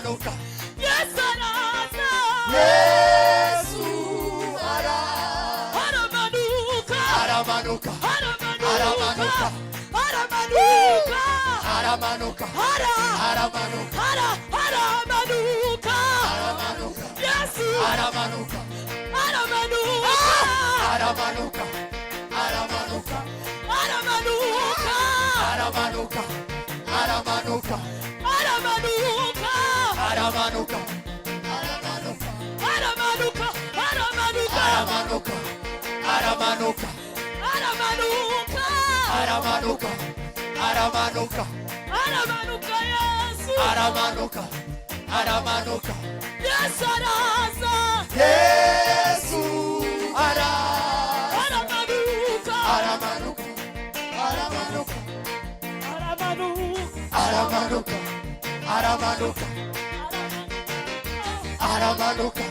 aramanuka, Yesu araza, Yesu aramanuka, aramanuka, aramanuka, aramanuka, aramanuka, aramanuka, aramanuka, aramanuka, aramanuka, Yesu aramanuka, aramanuka, aramanuka, aramanuka, aramanuka, aramanuka, aramanuka, aramanuka, aramanuka, aramanuka, aramanuka, aramanuka, aramanuka, aramanuka, aramanuka, aramanuka, Yesu aramanuka, aramanuka, Yesu araza, Yesu aramanuka, aramanuka, aramanuka, aramanuka, aramanuka, aramanuka, aramanuka,